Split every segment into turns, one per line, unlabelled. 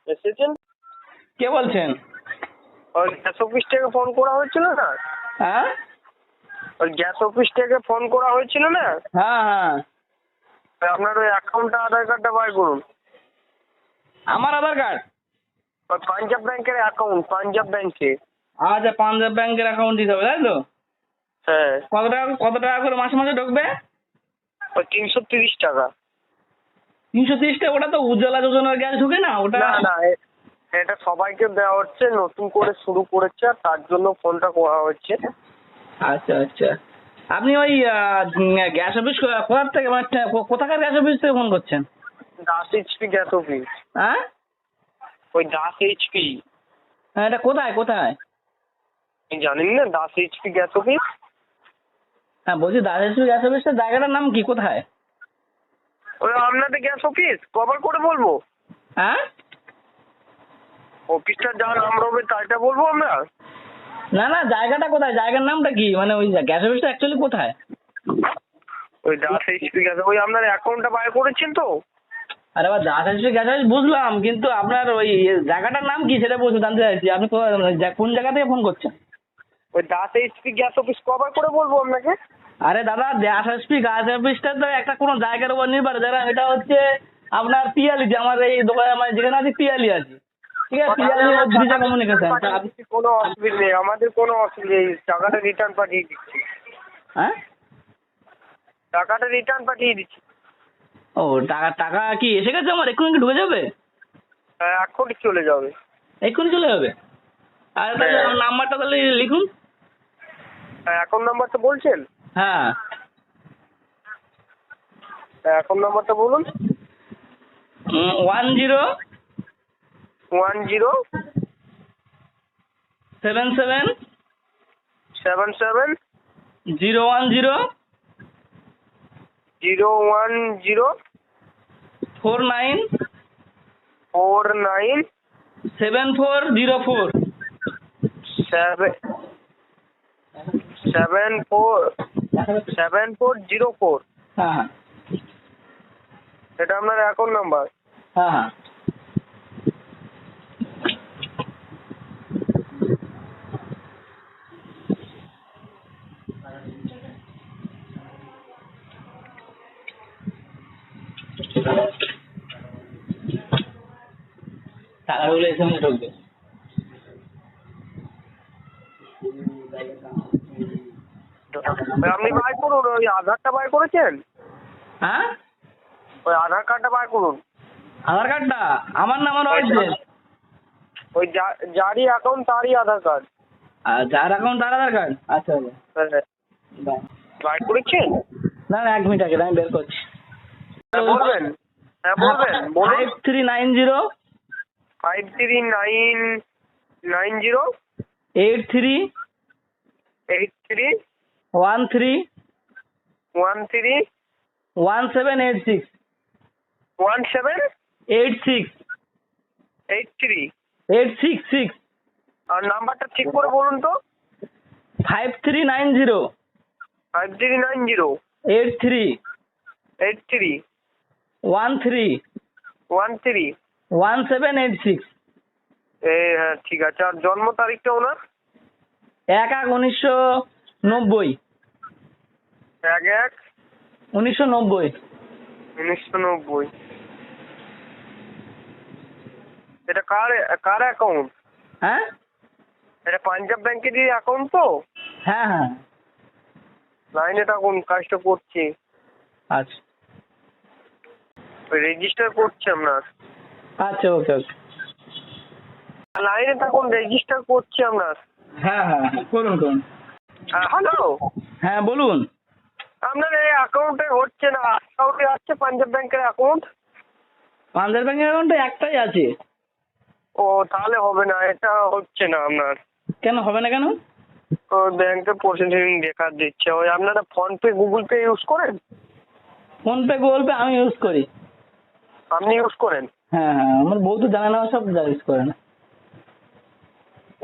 এসেছেন?
কে বলছেন?
ওই গ্যাস অফিস থেকে ফোন করা হয়েছিল না?
হ্যাঁ
ওই গ্যাস অফিস থেকে ফোন করা হয়েছিল না?
হ্যাঁ হ্যাঁ।
আপনার ওই অ্যাকাউন্টটা আধার কার্ডটা বার করুন।
আমার আধার কার্ড?
ওই পাঞ্জাব ব্যাংকের অ্যাকাউন্ট, পাঞ্জাব ব্যাংকে।
আচ্ছা, পাঞ্জাব ব্যাংকের অ্যাকাউন্ট দিতে হবে, তাই তো?
হ্যাঁ।
কত টাকা করে মাসে মাসে ঢুকবে?
ওই 330 টাকা।
330 টাকা? ওটা তো উজ্জ্বলা যোজনার গ্যাস ঢুকে না ওটা?
না না, এটা সবাইকে দেওয়া হচ্ছে, নতুন করে শুরু করেছে, আর তার জন্য ফোনটা করা হচ্ছে।
আচ্ছা আচ্ছা। আপনি ওই গ্যাস অফিস কোথার থেকে, মানে কোথাকার গ্যাস অফিস থেকে ফোন করছেন?
Das HP gas office.
হ্যাঁ,
ওই দাস এইচপি।
হ্যাঁ, এটা কোথায় কোথায়?
জানেন না দাস এইচপি গ্যাস অফিস?
হ্যাঁ বলছি, দাসেশ্বরী গ্যাস অফিসটার জায়গাটার নাম কি, কোথায়?
ওই আপনাদের গ্যাস অফিস কবার করে বলবো?
হ্যাঁ,
অফিসটা যা নাম রবে তাইটা বলবো আমরা?
না না, জায়গাটা কোথায়, জায়গার নামটা কি, মানে ওই গ্যাস অফিসটা অ্যাকচুয়ালি কোথায়?
ওই দাস এইচপি গ্যাস, ওই আপনার অ্যাকাউন্টটা বার করেছেন তো?
আরে বা, দাসেশ্বরী গ্যাস অফিস বুঝলাম, কিন্তু আপনার ওই জায়গাটার নাম কি সেটা জানতে চাইছি। আপনি কোন জায়গা থেকে ফোন করছেন?
ওই দাস এইচপি গ্যাস অফিস কবার করে বলবো আপনাকে?
আরে দাদা, দাসেশ্বরী গ্যাস অফিসটা তো একটা কোনো জায়গার উপর নির্ভর করে। এটা হচ্ছে আপনার পিয়ালিতে, আমার এই দোকানে, মানে যেখানে আছে পিয়ালি আছে, ঠিক আছে? Piyali Brezza communication.
কোনো অসুবিধা নেই, আমাদের কোনো অসুবিধা নেই, টাকাটা রিটার্ন পাঠিয়ে দিচ্ছি।
হ্যাঁ,
টাকাটা রিটার্ন পাঠিয়ে দিচ্ছি।
ও টাকা টাকা কি এসে গেছে আমার? এক্ষুনি কি ঢুকে যাবে?
হ্যাঁ, এখনই চলে যাবে।
এক্ষুনি চলে যাবে? আর তাহলে
হ্যাঁ।
নাম্বারটা তাহলে লিখুন।
হ্যাঁ, অ্যাকাউন্ট নাম্বারটা বলছেন?
হ্যাঁ,
অ্যাকাউন্ট নাম্বারটা বলুন।
10
10
77
77
010
010
49
49
7404।
7404।
হ্যাঁ হ্যাঁ
এটা আপনার অ্যাকাউন্ট নাম্বার।
হ্যাঁ হ্যাঁ। টাকাগুলো এসএমএস ঢুকবে।
আপনি বার করুন, ওই আধারটা বার করেছেন?
হ্যাঁ,
ওই আধার কার্ডটা বার করুন।
আধার কার্ডটা আমার নাম রয়েছে।
ওই যারই অ্যাকাউন্ট তারই আধার কার্ড।
আর যার অ্যাকাউন্ট তার আধার কার্ড? আচ্ছা আচ্ছা,
হ্যাঁ, বার করেছেন?
না না, 1 মিনিট আগে আমি বের করছি।
হ্যাঁ বলবেন, হ্যাঁ বলবেন, বলুন।
5390
5390
83
83
13
13
1786
1786
86
866। আর নাম্বারটা ঠিক করে বলুন তো।
5390
5390
83
83
13
13
1786।
হ্যাঁ ঠিক আছে। আর জন্ম তারিখটা ওনার?
1/1/1990।
1/1/1990।
1990।
এটা কার অ্যাকাউন্ট?
হ্যাঁ,
এটা পাঞ্জাব ব্যাংকেরই অ্যাকাউন্ট তো?
হ্যাঁ হ্যাঁ।
লাইনে থাকুন, কাজটা করছি।
আচ্ছা
রেজিস্টার করছি আপনার।
আচ্ছা, ওকে ওকে।
লাইনে থাকুন, রেজিস্টার করছি আপনার।
হ্যাঁ হ্যাঁ হ্যাঁ, করুন করুন।
হ্যালো,
হ্যাঁ বলুন।
আপনার এই অ্যাকাউন্টে হচ্ছে না, অ্যাকাউন্টে আছে পাঞ্জাব ব্যাংকের অ্যাকাউন্ট।
পাঞ্জাব ব্যাংকের অ্যাকাউন্টে একটাই আছে।
ও তাহলে হবে না, এটা হচ্ছে না আপনার।
কেন হবে না কেন?
ও ব্যাংকের প্রসেসিং দেখা দিচ্ছে। ওই আপনারা ফোনপে গুগল পে ইউজ করেন?
ফোনপে গুগল পে আমি ইউজ করি।
আপনি ইউজ করেন?
হ্যাঁ হ্যাঁ, আমার বউ তো জানে না, সব ইউজ করে না।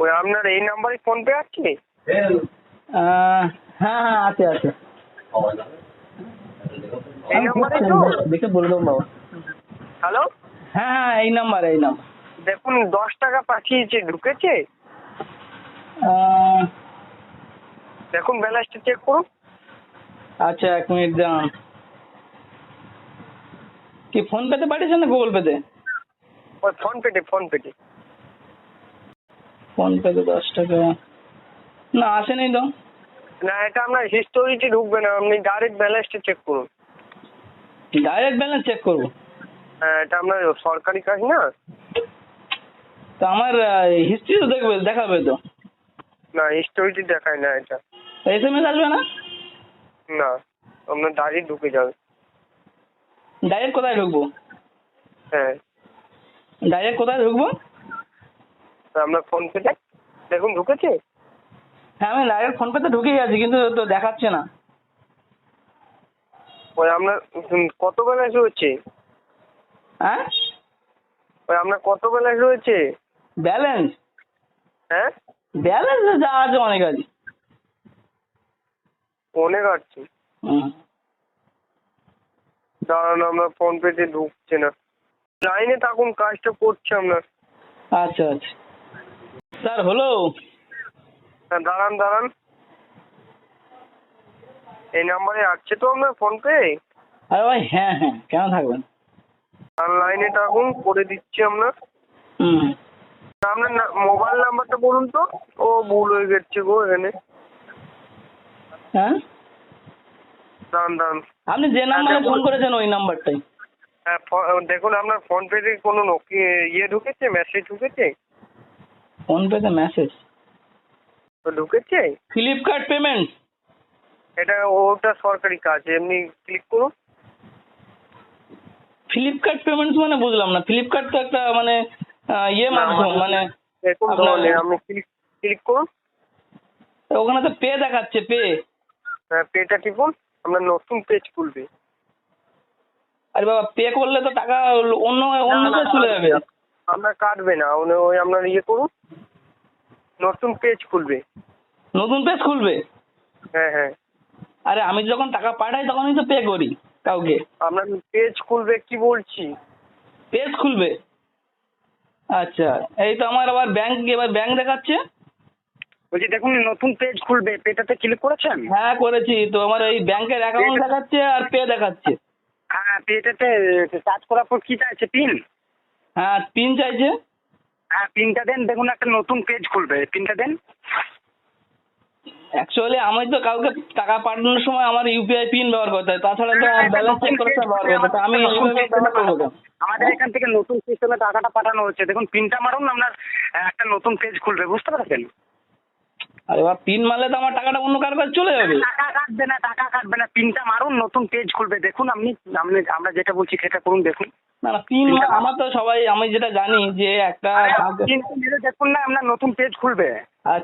ওই আপনার এই নাম্বারে ফোনপে আছে?
হ্যাঁ হ্যাঁ আছে আছে।
এই নাম্বারে তো?
দেখে বলে দেবো বাবা।
হ্যালো,
হ্যাঁ হ্যাঁ, এই নাম্বার।
দেখুন 10 টাকা পাঠিয়েছে, ঢুকেছে?
আহ,
দেখুন ব্যালেন্সটা চেক করুন।
আচ্ছা 1 মিনিট দাঁড়ান। কি ফোন পেতে পাঠিয়েছেন না গুগল পেতে?
ওই ফোন পেতে।
ফোন পেতে 10 টাকা না আসেনি তো।
না, এটা আপনার হিস্টোরিতে ঢুকবে না, আপনি ডাইরেক্ট ব্যালেন্সটা চেক করুন।
ডাইরেক্ট ব্যালেন্স চেক করবো?
হ্যাঁ, এটা আপনার সরকারি কাজ না।
তো আমার হিস্ট্রি তো দেখাবে তো।
না, হিস্টোরিতে দেখায় না এটা।
SMS আসবে না?
না, আপনার ডাইরেক্ট ঢুকে যাবে।
ডাইরেক্ট কোথায় ঢুকবো?
হ্যাঁ,
ডাইরেক্ট কোথায় ঢুকবো?
আপনার ফোন পেতে দেখুন ঢুকেছে।
হ্যাঁ আমি ডাইরেক্ট ফোন পেতে ঢুকে গেছি কিন্তু তো দেখাচ্ছে না।
ওই আপনার কত ব্যালেন্স রয়েছে?
হ্যাঁ
ওই আপনার কত ব্যালেন্স রয়েছে?
ব্যালেন্স?
হ্যাঁ,
ব্যালেন্স যা আছে অনেক আছে।
অনেক আছে। দাঁড়ান, আপনার ফোন পেতে ঢুকছে না। লাইনে থাকুন, কাজটা করছে আপনার।
আচ্ছা আচ্ছা স্যার হলো।
হ্যাঁ, দাঁড়ান। এই নাম্বারে আসছে তো আপনার ফোন পে?
আরে ভাই হ্যাঁ হ্যাঁ কেন থাকবেন।
আর লাইনে থাকুন, করে দিচ্ছি আপনার।
হুম
আপনার মোবাইল নাম্বারটা বলুন তো। ও ভুল হয়ে গেছে গো এখানে।
হ্যাঁ
দাঁড়ান।
আপনি যে নাম্বারে ফোন করেছেন ওই নাম্বারটাই।
হ্যাঁ, দেখুন আপনার ফোন পেতে কোনো ইয়ে ঢুকেছে, মেসেজ ঢুকেছে?
ফোন পেতে মেসেজ
তো ঢুকেছে।
Flipkart payment?
ওটা সরকারি কাজ, এমনি ক্লিক করুন।
ফ্লিপকার্ট পেমেন্টস মানে বুঝলাম না। ফ্লিপকার্ট তো একটা মানে ইয়ে মাধ্যম মানে
দেখুন ধরনের আপনি ক্লিক করুন।
ওখানে তো পে দেখাচ্ছে পে।
হ্যাঁ, পেটা টিপুন, আপনার নতুন পেজ খুলবে।
আরে বাবা পে করলে তো টাকা অন্য অন্য চলে যাবে।
আপনার কাটবে না, ওই আপনার ইয়ে করুন, নতুন পেজ খুলবে।
নতুন পেজ খুলবে?
হ্যাঁ।
আরে আমি যখন টাকা পাঠাই তখনই তো পে করি কাউকে।
আপনার পেজ খুলবে কি বলছি।
পেজ খুলবে? আচ্ছা এই তো আমার আবার ব্যাংক দেখাচ্ছে।
বলছি দেখুন নতুন পেজ খুলবে, পেটাতে ক্লিক করেছেন?
হ্যাঁ করেছি তো, আমার এই ব্যাংকের অ্যাকাউন্ট দেখাচ্ছে আর পে দেখাচ্ছে।
হ্যাঁ, পেটাতে কাজ করার পর কি চাইছে, পিন?
হ্যাঁ পিন চাইছে।
হ্যাঁ, পিনটা দেন, দেখুন একটা নতুন পেজ খুলবে, পিনটা দেন।
অ্যাকচুয়ালি আমি তো কাউকে টাকা পাঠানোর সময় আমার ইউপিআই পিন ব্যবহার করতে হয়, তাছাড়া তো ব্যালেন্স চেক করার সময় ব্যবহার করতে হয়। আমি এইভাবে ব্যবহার করবো কেন?
আমাদের এখান থেকে নতুন সিস্টেমে টাকাটা পাঠানো হচ্ছে, দেখুন পিনটা মারুন, আপনার একটা নতুন পেজ খুলবে, বুঝতে পারছেন?
আরে বাবা পিন মারলে তো আমার টাকাটা অন্য কারো কাছে চলে যাবে।
টাকা কাটবে না, পিনটা মারুন, নতুন পেজ খুলবে। দেখুন আমরা যেটা বলছি সেটা করুন, দেখুন।
না না পিন আমার তো সবাই আমি যেটা জানি যে একটা
দেখুন না, আপনার নতুন পেজ খুলবে।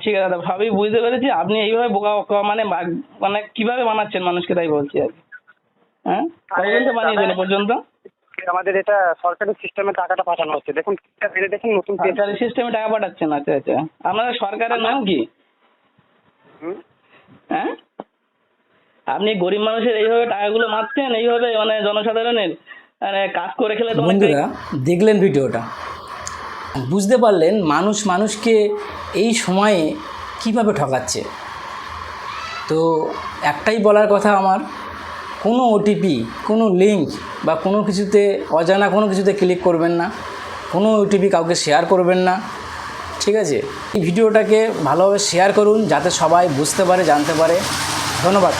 ঠিক আছে দাদা সবই বুঝতে পেরেছি। আপনি এইভাবে বোকা মানে মানে কিভাবে বানাচ্ছেন মানুষকে তাই বলছি আর কি। হ্যাঁ কতজন বানিয়েছেন এ পর্যন্ত?
আমাদের এটা সরকারি সিস্টেমে টাকাটা পাঠানো হচ্ছে, দেখুন দেখুন নতুন পেজ।
সরকারি সিস্টেমে টাকা পাঠাচ্ছেন? আচ্ছা আচ্ছা আপনাদের সরকারের নাম কি? হ্যাঁ আপনি গরিব মানুষের এইভাবে টাকাগুলো মারছেন, এইভাবে মানে জনসাধারণের মানে কাজ করে খেলে তো
বন্ধুরা দেখলেন ভিডিওটা, বুঝতে পারলেন মানুষ মানুষকে এই সময়ে কিভাবে ঠকাচ্ছে। তো একটাই বলার কথা আমার, কোনো ওটিপি, কোনো লিঙ্ক বা কোনো কিছুতে অজানা কোনো কিছুতে ক্লিক করবেন না, কোনো ওটিপি কাউকে শেয়ার করবেন না, ঠিক আছে? এই ভিডিওটাকে ভালোভাবে শেয়ার করুন যাতে সবাই বুঝতে পারে, জানতে পারে। ধন্যবাদ।